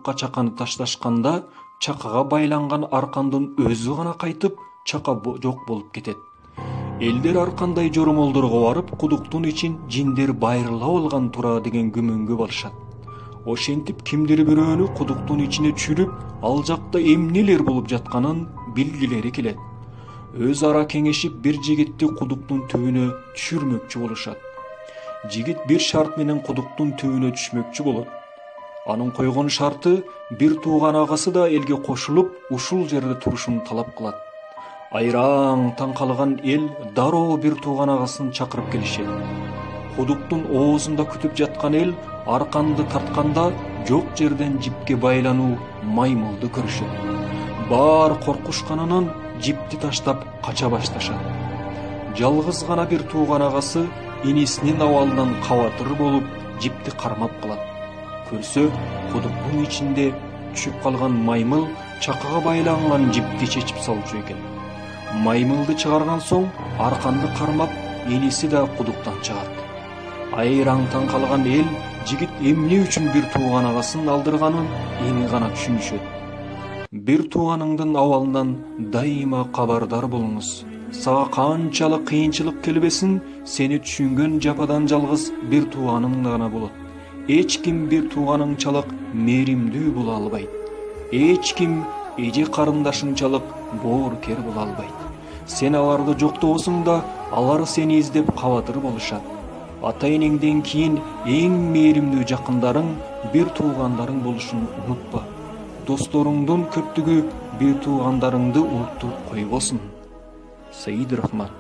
кудукка чаканы ташташканда чакага байланган аркандын өзү гана кайтып, чака жок болуп кетет. Элдер аркандай жоромолдорго барып, кудуктун ичин жиндер байырла алган тура деген күмөнгө барышат. Ошентип кимдир бирөөнү кудуктун ичине түшүрүп, ал жакта эмнелер болуп жатканын билгилери келет. Өз ара кеңешип бир жигитти кудуктун түбүнө түшүрмөкчү болушат. Жигит бир шарт менен кудуктун түбүнө түшмөкчү болот. Анын койгон шарты бир тууган агасы да элге кошулуп, ушул жерде турушун талап кылат. Айраң таң калган эл дароо бир тууган агасын чакырып келишет. Кудуктун оозунда күтүп жаткан эл арканды тартканда жок жерден жипке байлануу маймылды көрүшөт. Баар коркушканынан жипти таштап кача башташат. Жалгыз гана бир тууган агасы инисинин абалынан кабатыр болуп жипти кармап калат. Көрсө, кудуктун ичинде түшүп калган маймыл чакага байланган жипти чечип салчу экен. Маймылды чыгарган соң арканды кармап, иниси да кудуктан чыгат. Айраң таң калган эл жигит эмне үчүн бир тууган агасын алдырганын эми гана түшүнүшөт. Бир тууганыңдын абалынан дайыма кабардар болуңуз. Сага канчалык кыйынчылык келбесин, сени түшүнгөн жападан жалгыз бир тууганың гана болот. Эч ким бир тууганыңчалык мээримдүү боло албайт. Эч ким эже карындашыңчалык боорукер боло албайт. Сен аларды жоктоосуң да, алар сени издеп кабатыр болушат. Ата-энеңден кийин эң мээримдүү жакындарың бир туугандарың болушун унутпа. Досторуңдун көптүгү бир туугандарыңды уnuттуруп койбосун. Саид Рахмат.